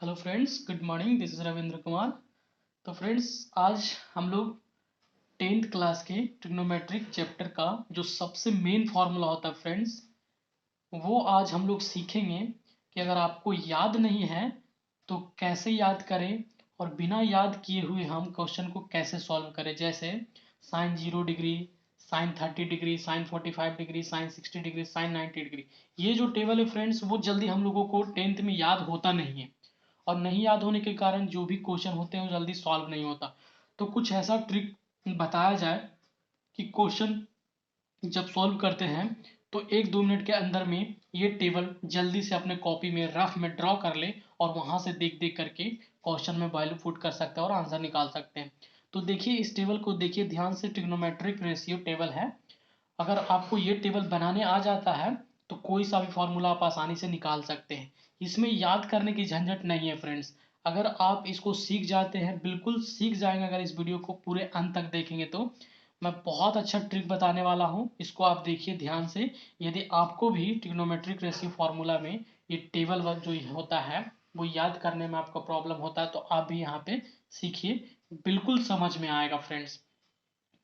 Hello friends, good morning. This is Ravindra Kumar. तो friends, आज हम लोग 10th क्लास के ट्रिग्नोमेट्रिक चैप्टर का जो सबसे मेन फार्मूला होता है फ्रेंड्स, वो आज हम लोग सीखेंगे कि अगर आपको याद नहीं है तो कैसे याद करें और बिना याद किए हुए हम क्वेश्चन को कैसे सॉल्व करें। जैसे sine 0 degree, sine 30 degree, sine 45 degree, sine 60 degree, sine 90 degree. ये जो टेबल है फ्रेंड्स, वो जल्दी हम लोगों को 10th में याद होता नहीं है और नहीं याद होने के कारण जो भी क्वेश्चन होते हैं वो जल्दी सॉल्व नहीं होता। तो कुछ ऐसा ट्रिक बताया जाए कि क्वेश्चन जब सॉल्व करते हैं तो 1-2 मिनट के अंदर में ये टेबल जल्दी से अपने कॉपी में रफ में ड्रॉ कर ले और वहां से देख देख करके क्वेश्चन में वैल्यू पुट कर सकते हैं और आंसर निकाल सकते हैं। तो देखिए, इस टेबल को देखिए ध्यान से। ट्रिग्नोमेट्रिक रेशियो टेबल है। अगर आपको ये टेबल बनाने आ जाता है तो कोई सा भी फॉर्मूला आप आसानी से निकाल सकते हैं। इसमें याद करने की झंझट नहीं है फ्रेंड्स। अगर आप इसको सीख जाते हैं, बिल्कुल सीख जाएंगे अगर इस वीडियो को पूरे अंत तक देखेंगे तो। मैं बहुत अच्छा ट्रिक बताने वाला हूं, इसको आप देखिए ध्यान से। यदि आपको भी ट्रिग्नोमेट्रिक रेशियो फार्मूला में ये टेबल वर्क जो होता है वो याद करने में आपको प्रॉब्लम होता है तो आप भी यहाँ पे सीखिए, बिल्कुल समझ में आएगा फ्रेंड्स।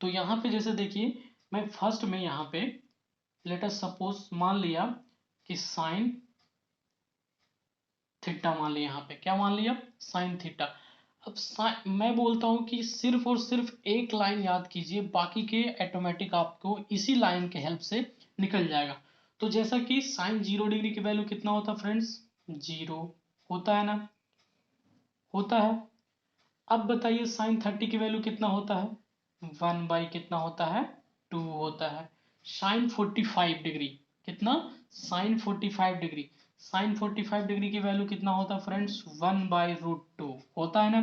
तो यहाँ पे जैसे देखिए, मैं फर्स्ट में यहाँ पे लेट अस सपोज मान लिया कि साइन थीटा मान लिया। यहाँ पे क्या मान लिया? Sine theta. अब मैं बोलता हूं कि सिर्फ और सिर्फ एक लाइन याद कीजिए, बाकी के ऑटोमेटिक आपको इसी लाइन के हेल्प से निकल जाएगा। तो जैसा कि साइन 0 डिग्री की वैल्यू कितना होता है फ्रेंड्स? 0 होता है ना? होता है। अब बताइए साइन 30 की वैल्यू कितना होता है? 1 बाई कितना होता है? 2 होता है। साइन 45 डिग्री कितना? Sine 45 degree. साइन 45 डिग्री की वैल्यू कितना होता है फ्रेंड्स? 1/√2 होता है ना?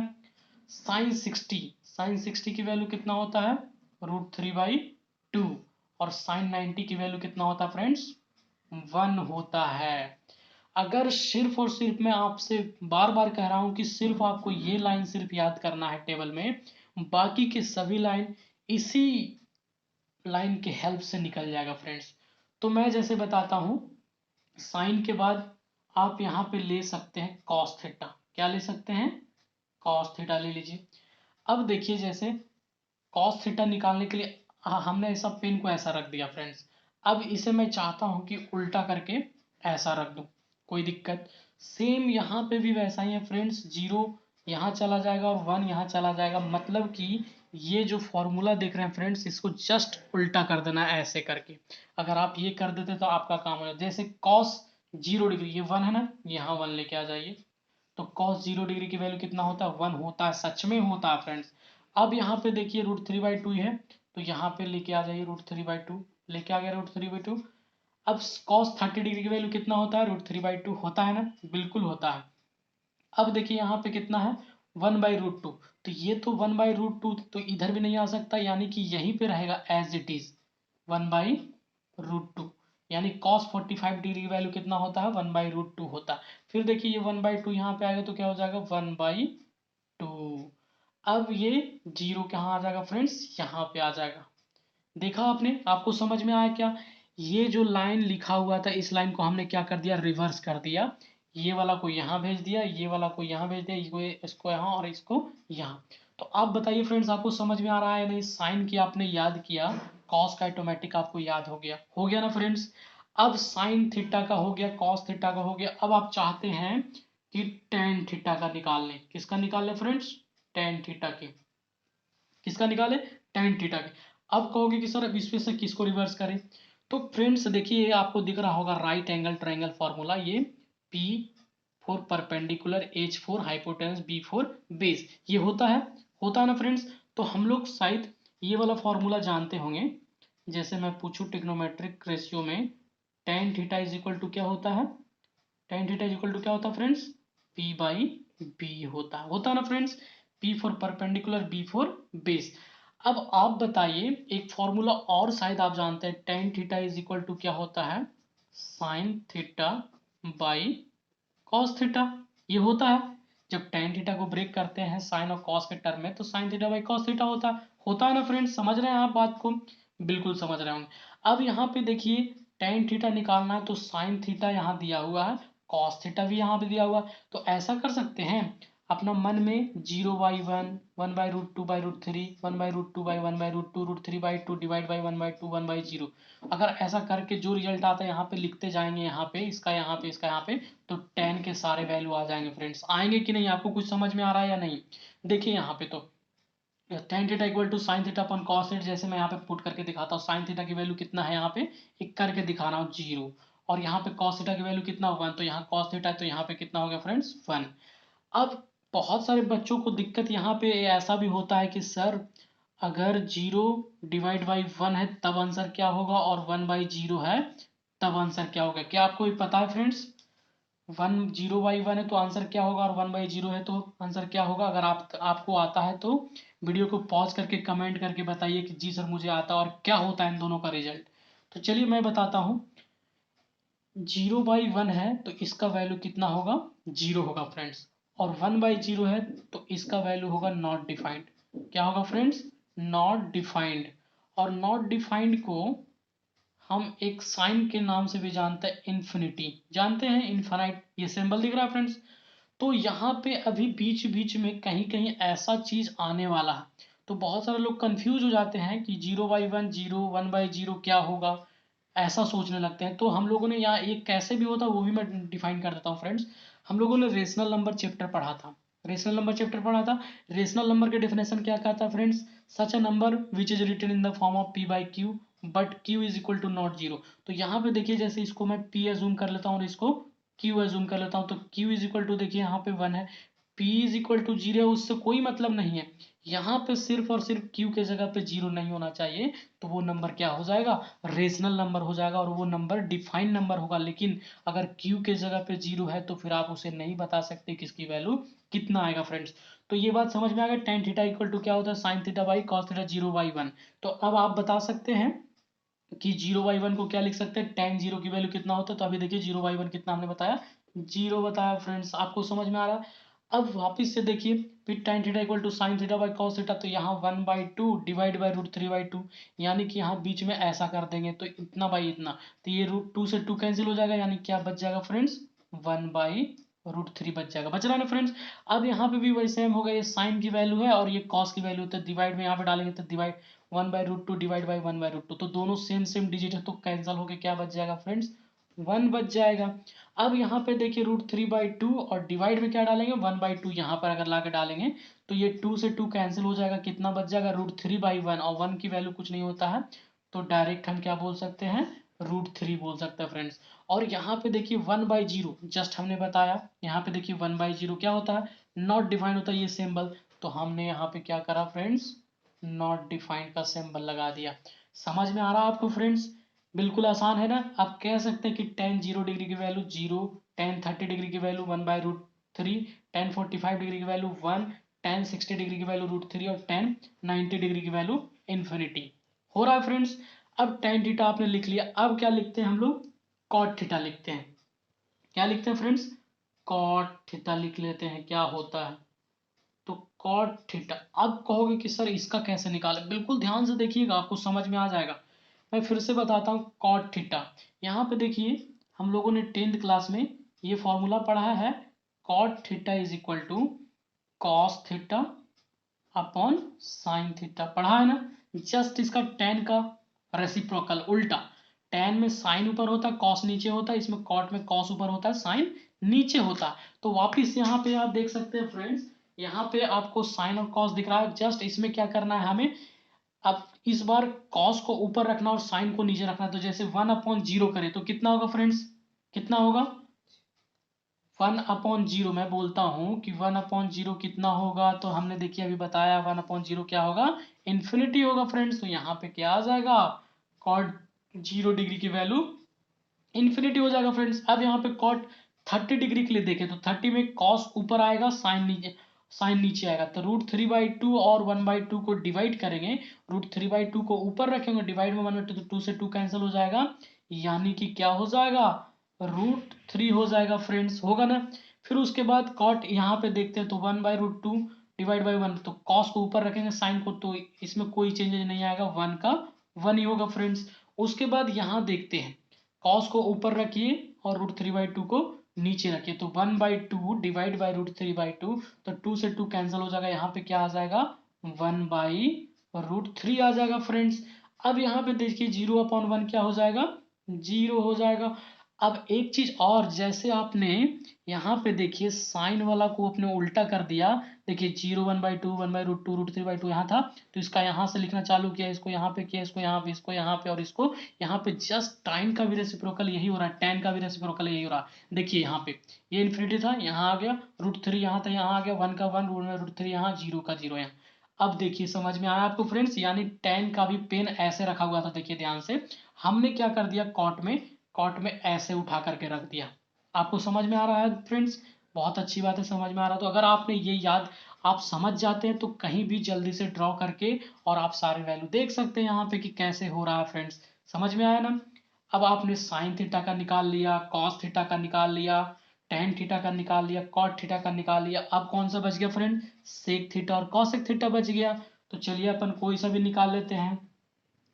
साइन 60, साइन 60 की वैल्यू कितना होता है? √3/2। और साइन 90 की वैल्यू कितना होता है फ्रेंड्स? 1 होता है। अगर सिर्फ और सिर्फ मैं आपसे बार बार कह रहा हूं कि सिर्फ आपको ये लाइन सिर्फ याद करना है टेबल में, बाकी के सभी लाइन इसी लाइन के हेल्प से निकल जाएगा फ्रेंड्स। तो मैं जैसे बताता हूं, साइन के बाद आप यहां पे ले सकते हैं कॉस थीटा। क्या ले सकते हैं? कॉस थीटा ले लीजिए। अब देखिए, जैसे कॉस थीटा निकालने के लिए हमने ऐसा पेन को ऐसा रख दिया फ्रेंड्स। अब इसे मैं चाहता हूं कि उल्टा करके ऐसा रख दूं, कोई दिक्कत? सेम यहाँ पे भी वैसा ही है फ्रेंड्स। 0 यहाँ चला जाएगा और 1 यहाँ चला जाएगा, मतलब कि ये जो फॉर्मूला देख रहे हैं फ्रेंड्स, इसको जस्ट उल्टा कर देना है ऐसे करके। अगर आप ये कर देते तो आपका काम हो जाए। जैसे कॉस 0 डिग्री, ये 1 है ना, यहाँ 1 लेके आ जाइए। तो कॉस 0 डिग्री की वैल्यू कितना होता है? 1 होता है, सच में होता है फ्रेंड्स। अब यहाँ पे देखिए √3/2 है, तो यहाँ पे लेके आ जाइए √3/2। लेके आ गया √3/2। अब cos 30 डिग्री की वैल्यू कितना होता है? √3/2 होता है ना? बिल्कुल होता है। अब देखिए यहाँ पे कितना है? 1/√2। तो ये तो 1/√2 तो इधर भी नहीं आ सकता, यानी कि यहीं पे रहेगा एज इट इज 1/√2। यानी cos 45 डिग्री की वैल्यू कितना होता है? 1/√2 होता है। फिर देखिए ये 1/2 यहाँ पे आएगा तो क्या हो जाएगा? 1/2। अब ये 0 कहाँ आ जाएगा फ्रेंड्स? यहाँ पे आ जाएगा। देखा आपने? आपको समझ में आया क्या? ये जो लाइन लिखा हुआ था, इस लाइन को हमने क्या कर दिया? रिवर्स कर दिया। ये वाला को यहाँ भेज दिया, ये वाला को यहाँ भेज दिया, इसको यहाँ और इसको यहाँ। तो आप बताइए फ्रेंड्स, आपको समझ में आ रहा है नहीं? साइन की आपने याद किया, कॉस का ऑटोमेटिक आपको याद हो गया ना फ्रेंड्स? अब साइन थीटा का हो गया, कॉस थीटा का हो गया। अब आप चाहते हैं कि टेन थीटा का निकाल लें। किसका निकाल लें फ्रेंड्स? टेन थीटा की। किसका निकाले? टेन थीटा की। अब कहोगे कि सर अब इसमें से किसको रिवर्स करें? तो फ्रेंड्स देखिए, ये आपको दिख रहा होगा राइट एंगल ट्रायंगल फॉर्मूला। ये P for perpendicular, H for hypotenuse, B for base, ये होता है ना फ्रेंड्स? तो हम लोग शायद ये वाला फॉर्मूला जानते होंगे। जैसे मैं पूछूं ट्रिग्नोमेट्रिक रेशियो में tan theta is equal to क्या होता है? Tan theta is equal to क्या होता है फ्रेंड्स? P/B होता है ना friends? P for perpendicular, B for base. अब आप बताइए, एक फॉर्मूला और शायद आप जानते हैं, tan theta is equal to क्या होता है? Sine theta by cos theta. ये होता है। जब टेन थीटा को ब्रेक करते हैं साइन और कॉस के टर्म में तो sign theta by cos theta होता है ना फ्रेंड्स? समझ रहे हैं आप बात को? बिल्कुल समझ रहे होंगे। अब यहाँ पे देखिए, टेन थीटा निकालना है तो साइन थीटा यहाँ दिया हुआ है, कॉस थीटा भी यहाँ पे दिया हुआ। तो ऐसा कर सकते हैं अपना मन में 0/1, 1/√2/√3, 1/√2/1/√2, √3/2 डिवाइड बाई 1/2, 1/0। अगर ऐसा करके जो रिजल्ट आता है यहाँ पे लिखते जाएंगे, यहाँ पे इसका, यहाँ पे इसका, यहाँ पे, तो tan के सारे वैल्यू आ जाएंगे फ्रेंड्स। आएंगे कि नहीं, आपको कुछ समझ में आ रहा है या नहीं? देखिए यहाँ पे तो tan theta equal to sine theta upon cos theta, जैसे मैं यहाँ पे पुट करके दिखाता हूँ। साइन थीटा की वैल्यू कितना है यहाँ पे, एक करके दिखा रहा हूँ 0, और यहाँ पे कॉस थीटा की वैल्यू कितना होगा, तो यहाँ कॉस थीटा है तो यहाँ पे कितना हो गया फ्रेंड्स 1। अब बहुत सारे बच्चों को दिक्कत यहाँ पे ऐसा भी होता है कि सर अगर 0 डिवाइड बाई 1 है तब आंसर क्या होगा, और 1/0 है तब आंसर क्या होगा। क्या आपको भी पता है फ्रेंड्स? 0/1 है तो आंसर क्या होगा, और 1/0 है तो आंसर क्या होगा? अगर आपको आता है तो वीडियो को पॉज करके कमेंट करके बताइए कि जी सर मुझे आता है, और क्या होता है इन दोनों का रिजल्ट। तो चलिए मैं बताता हूँ। 0/1 है तो इसका वैल्यू कितना होगा, 0 होगा फ्रेंड्स, और 1/0 है तो इसका वैल्यू होगा नॉट डिफाइंड। क्या होगा फ्रेंड्स? Not defined. और नॉट डिफाइंड को हम एक साइन के नाम से भी जानते हैं, इन्फिनिटी, जानते हैं, इनफाइनाइट, ये सिंबल दिख रहा है फ्रेंड्स। तो यहाँ पे अभी बीच बीच में कहीं कहीं ऐसा चीज आने वाला है, तो बहुत सारे लोग कंफ्यूज हो जाते हैं कि 0/1 0, 1/0 क्या होगा, ऐसा सोचने लगते हैं। तो हम लोगों ने यहाँ एक कैसे भी होता है वो भी मैं डिफाइन कर देता हूँ फ्रेंड्स। हम लोगों ने रेशनल नंबर चैप्टर पढ़ा था, रेशनल नंबर चैप्टर पढ़ा था। रेशनल नंबर के डेफिनेशन क्या कहता है friends? Such a number which is written in the form of p/q but q is equal to not 0। तो यहाँ पे देखिए, जैसे इसको मैं p एज्यूम कर लेता हूँ और इसको q एज्यूम कर लेता हूँ, तो q इज इक्वल टू, देखिए यहाँ पे 1 है, p इज इक्वल टू 0 है, उससे कोई मतलब नहीं है। यहाँ पे सिर्फ और सिर्फ q के जगह पे 0 नहीं होना चाहिए, तो वो नंबर क्या हो जाएगा, रेशनल नंबर हो जाएगा, और वो नंबर डिफाइंड नंबर होगा। लेकिन अगर q के जगह पे 0 है तो फिर आप उसे नहीं बता सकते किसकी वैल्यू कितना आएगा फ्रेंड्स। तो ये बात समझ में आ गया। tan थीटा इक्वल टू क्या होता है, sine theta by cos theta 0/1। तो अब आप बता सकते हैं कि 0/1 को क्या लिख सकते हैं, tan 0 की वैल्यू कितना होता है। तो अभी देखिए 0/1 कितना हमने बताया, 0 बताया फ्रेंड्स। आपको समझ में आ रहा है? अब वापिस से देखिए, फिर tan theta equal to sine theta by cos theta, तो यहाँ 1/2 डिवाइड बाई √3/2, यानी कि यहाँ बीच में ऐसा कर देंगे तो इतना बाई इतना, तो ये √2 से 2 कैंसिल हो जाएगा, यानी क्या बच जाएगा फ्रेंड्स, 1/√3 बच जाएगा। बच रहा है ना फ्रेंड्स? अब यहाँ पे भी वही सेम होगा, ये साइन की वैल्यू है और ये कॉस की वैल्यू, तो डिवाइड में यहाँ पे डालेंगे तो डिवाइड 1/√2 डिवाइड बाई 1/√2, तो दोनों सेम सेम डिजिट है तो कैंसिल होके क्या बच जाएगा फ्रेंड्स, 1 बच जाएगा। अब यहाँ पे देखिए √3/2 और डिवाइड में क्या डालेंगे, 1/2, यहाँ पर अगर ला के डालेंगे तो ये 2 से 2 कैंसिल हो जाएगा, कितना बच जाएगा, √3/1, और 1 की वैल्यू कुछ नहीं होता है, तो डायरेक्ट हम क्या बोल सकते हैं, √3 बोल सकते हैं फ्रेंड्स। और यहाँ पे देखिए 1/0 जस्ट हमने बताया, यहाँ पे देखिए 1/0 क्या होता है, नॉट डिफाइंड होता है ये सिंबल, तो हमने यहाँ पे क्या करा फ्रेंड्स, नॉट डिफाइंड का सिंबल लगा दिया। समझ में आ रहा है आपको फ्रेंड्स? बिल्कुल आसान है ना। आप कह सकते हैं कि tan 0 डिग्री की वैल्यू 0, tan 30 डिग्री की वैल्यू 1/√3, tan 45 डिग्री की वैल्यू 1, tan 60 डिग्री की वैल्यू √3, और tan 90 डिग्री की वैल्यू इन्फिनिटी। हो रहा है फ्रेंड्स? अब tan थीटा आपने लिख लिया, अब क्या लिखते हैं हम लोग, cot थीटा लिखते हैं। क्या लिखते हैं फ्रेंड्स, cot थीटा लिख लेते हैं, क्या होता है, तो cot थीटा। अब कहोगे कि सर इसका कैसे निकालें, बिल्कुल ध्यान से देखिएगा, आपको समझ में आ जाएगा। मैं फिर से बताता हूँ, cot थीटा, यहाँ पे देखिए हम लोगों ने 10th क्लास में ये फॉर्मूला पढ़ा है, cot theta is equal to cos theta upon sine theta, पढ़ा है ना। जस्ट इसका tan का रेसिप्रोकल, उल्टा, tan में साइन ऊपर होता है, कॉस नीचे होता है, इसमें कॉट में कॉस ऊपर होता है, साइन नीचे होता है। तो वापिस यहाँ पे आप देख सकते हैं फ्रेंड्स, यहाँ पे आपको साइन और कॉस दिख रहा है, जस्ट इसमें क्या करना है हमें, अब इस बार कॉस को ऊपर रखना और साइन को नीचे रखना। तो जैसे 1/0 करें तो कितना होगा फ्रेंड्स, कितना होगा, 1/0। मैं बोलता हूं कि 1/0 कितना होगा, तो हमने देखिए अभी बताया 1/0 क्या होगा, इन्फिनिटी होगा फ्रेंड्स। तो यहाँ पे क्या आ जाएगा, cot 0 डिग्री की वैल्यू इन्फिनिटी हो जाएगा फ्रेंड्स। अब यहाँ पे cot 30 डिग्री के लिए देखें तो 30 में cos ऊपर आएगा, साइन नीचे आएगा, तो √3/2 और 1/2 को डिवाइड करेंगे, √3/2 को ऊपर रखेंगे, डिवाइड में 1/2, तो 2 से 2 कैंसिल हो जाएगा, यानी कि क्या हो जाएगा, √3 हो जाएगा फ्रेंड्स, होगा ना। फिर उसके बाद cot यहाँ पे देखते हैं तो 1/√2 डिवाइड बाई 1, तो cos को ऊपर रखेंगे, साइन को, तो इसमें कोई चेंजेस नहीं आएगा, 1 का 1 ही होगा फ्रेंड्स। उसके बाद यहाँ देखते हैं, cos को ऊपर रखिए और √3/2 को नीचे रखिए, तो 1/2 डिवाइड बाई √3/2, तो 2 से 2 कैंसिल हो जाएगा, यहाँ पे क्या आ जाएगा 1/√3 आ जाएगा फ्रेंड्स। अब यहाँ पे देखिए 0/1 क्या हो जाएगा, 0 हो जाएगा। अब एक चीज और, जैसे आपने यहाँ पे देखिए साइन वाला को अपने उल्टा कर दिया, देखिए 0 1/2 1/√2 √3/2 यहाँ था, तो इसका यहाँ से लिखना चालू किया, इसको यहाँ पे किया, इसको यहाँ पे, इसको यहाँ पे, और इसको यहाँ पे। जस्ट टाइन का भी रेसिप्रोकल यही हो रहा है, tan का भी रेसिप्रोकल यही हो रहा है। देखिए यहाँ पे ये इन्फिनिटी था, यहाँ आ गया √3, यहाँ था, यहाँ आ गया 1 का 1 √3, यहाँ 0 का 0 यहाँ। अब देखिए समझ में आया आपको फ्रेंड्स, यानी tan का भी पेन ऐसे रखा हुआ था, देखिए ध्यान से, हमने क्या कर दिया कॉट में ऐसे उठा करके रख दिया। आपको समझ में आ रहा है फ्रेंड्स, बहुत अच्छी बात है, समझ में आ रहा है। तो अगर आपने ये याद आप समझ जाते हैं तो कहीं भी जल्दी से ड्रॉ करके और आप सारे वैल्यू देख सकते हैं यहाँ पे कि कैसे हो रहा है फ्रेंड्स, समझ में आया ना। अब आपने साइन थीटा का निकाल लिया, कॉस थीटा का निकाल लिया, टेन थीटा का निकाल लिया, कॉट थीटा का निकाल लिया, अब कौन सा बच गया फ्रेंड, सेक थीटा और कॉसेक थीटा बच गया। तो चलिए अपन कोई सा भी निकाल लेते हैं।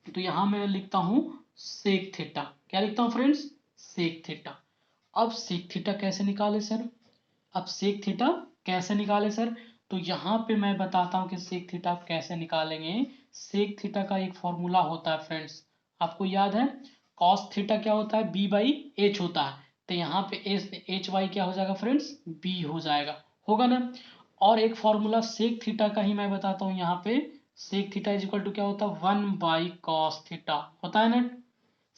तो यहां मैं लिखता हूं सेक थीटा, क्या लिखता हूं फ्रेंड्स, सेक थीटा। अब सेक थीटा कैसे निकाले सर, अब सेक थीटा कैसे निकाले सर, तो यहाँ पे मैं बताता हूँ कि सेक थीटा आप कैसे निकालेंगे। सेक थीटा का एक फॉर्मूला होता है फ्रेंड्स, आपको याद है, कॉस थीटा क्या होता है, b/h होता है, तो यहाँ पे एच वाई क्या हो जाएगा फ्रेंड्स, b हो जाएगा, होगा ना। और एक फॉर्मूला सेक थीटा का ही मैं बताता हूँ यहाँ पे, sec theta is equal to क्या होता है, 1/cos थीटा होता है ना।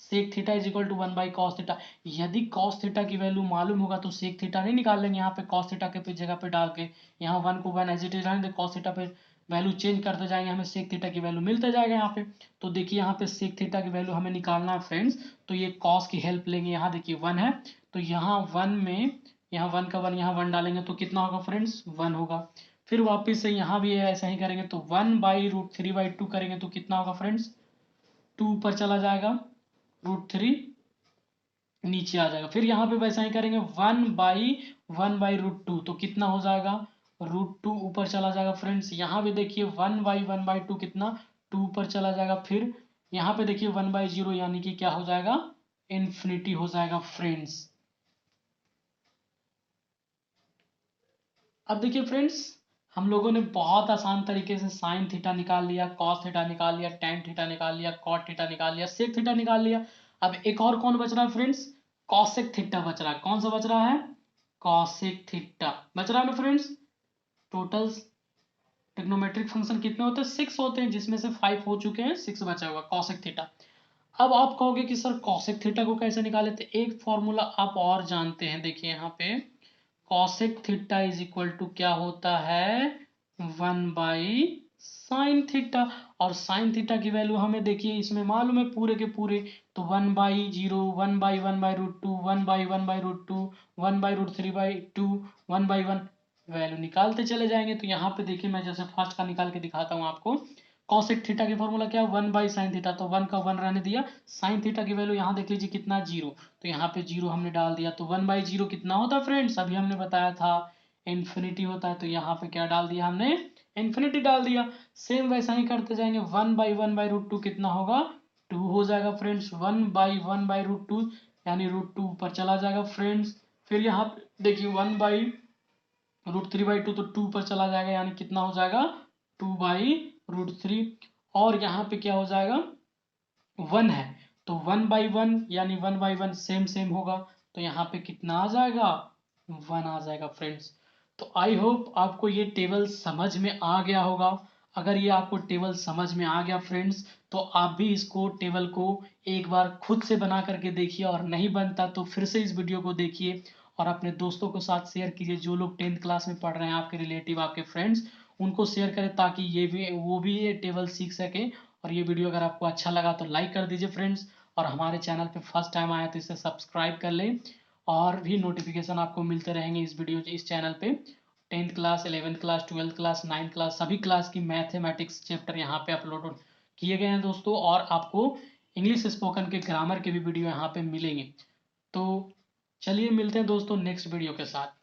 Sec theta is equal to 1/cos theta. यदि cos थीटा की वैल्यू मालूम होगा तो सेक थीटा नहीं निकाल लेंगे यहाँ पे cos थीटा के जगह पे डाल के, यहाँ 1 को 1 एज इट इज रहेंगे, cos थीटा पे वैल्यू चेंज करते जाएंगे, हमें सेक थीटा की वैल्यू मिलते जाएगा यहाँ पे। तो देखिए यहाँ पे सेक थीटा की वैल्यू हमें निकालना है फ्रेंड्स, तो ये cos की हेल्प लेंगे, यहाँ देखिए 1 है, तो यहाँ 1 में, यहाँ 1 का 1 यहाँ 1 डालेंगे तो कितना होगा फ्रेंड्स, 1 होगा। फिर वापिस से यहाँ भी ऐसा ही करेंगे, तो 1/√3/2 करेंगे तो कितना होगा फ्रेंड्स, 2 ऊपर चला जाएगा, √3 नीचे आ जाएगा। फिर यहाँ पे वैसा ही करेंगे, 1/1/√2 तो कितना हो जाएगा, √2 ऊपर चला जाएगा फ्रेंड्स। यहाँ पे देखिए 1/1/2 कितना, 2 ऊपर चला जाएगा। फिर यहाँ पे देखिए 1/0 यानी कि क्या हो जाएगा, इन्फिनिटी हो जाएगा फ्रेंड्स। अब देखिए फ्रेंड्स, हम लोगों ने बहुत आसान तरीके से साइन थीटा निकाल लिया, कॉस थीटा निकाल लिया, टेन थीटा निकाल लिया, कॉट थीटा निकाल लिया, सेक थीटा निकाल लिया। अब एक और कौन बच रहा है फ्रेंड्स, कॉसेक थीटा बच रहा है। कौन सा बच रहा है, कॉसेक थीटा बच रहा है ना फ्रेंड्स। टोटल ट्रिग्नोमेट्रिक फंक्शन कितने होते हैं, 6 होते हैं, जिसमें से 5 हो चुके हैं, 6 बचा हुआ कॉसेक थीटा। अब आप कहोगे कि सर कॉसेक थीटा को कैसे निकाले, तो एक फॉर्मूला आप और जानते हैं, देखिए यहाँ पे cosec theta is equal to क्या होता है, 1/sin थीटा। और साइन थीटा की वैल्यू हमें देखिए इसमें मालूम है पूरे के पूरे, तो 1/0 1/1/√2 1/1/√2 1/√3/2 1/1 वैल्यू निकालते चले जाएंगे। तो यहाँ पे देखिए मैं जैसे फर्स्ट का निकाल के दिखाता हूँ आपको, कॉसेक थीटा की फॉर्मूला क्या है, 1/sin थीटा, तो 1 का 1 रहने दिया, साइन थीटा की वैल्यू यहाँ देख लीजिए कितना, 0, तो यहाँ पे 0 हमने डाल दिया। तो 1/0 कितना होता है फ्रेंड्स, अभी हमने बताया था इन्फिनिटी होता है, तो यहाँ पे क्या डाल दिया हमने, इन्फिनिटी डाल दिया। सेम वैसा ही करते जाएंगे, 1/1/√2 कितना होगा, 2 हो जाएगा फ्रेंड्स, 1/1/√2 यानी √2 ऊपर चला जाएगा फ्रेंड्स। फिर यहाँ पे देखिए 1/√3/2 तो 2 ऊपर चला जाएगा, यानी कितना हो जाएगा, 2/√3। और यहाँ पे क्या हो जाएगा, 1 है, तो 1/1 यानी 1/1 सेम सेम होगा, तो यहाँ पे कितना आ जाएगा, 1 आ जाएगा फ्रेंड्स। तो आई होप आपको ये टेबल समझ में आ गया होगा। अगर ये आपको टेबल समझ में आ गया फ्रेंड्स, तो आप भी इसको टेबल को एक बार खुद से बना करके देखिए, और नहीं बनता तो फिर से इस वीडियो को देखिए और अपने दोस्तों के साथ शेयर कीजिए, जो लोग 10th क्लास में पढ़ रहे हैं, आपके रिलेटिव, आपके फ्रेंड्स, उनको शेयर करें ताकि ये भी वो भी ये टेबल सीख सके। और ये वीडियो अगर आपको अच्छा लगा तो लाइक कर दीजिए फ्रेंड्स, और हमारे चैनल पे फर्स्ट टाइम आया तो इसे सब्सक्राइब कर लें, और भी नोटिफिकेशन आपको मिलते रहेंगे इस चैनल पे। 10th class 11th class 12th class 9th class सभी क्लास की मैथमेटिक्स चैप्टर यहाँ पे अपलोड किए गए हैं दोस्तों, और आपको इंग्लिश स्पोकन के ग्रामर के भी वीडियो यहाँ पे मिलेंगे। तो चलिए मिलते हैं दोस्तों नेक्स्ट वीडियो के साथ।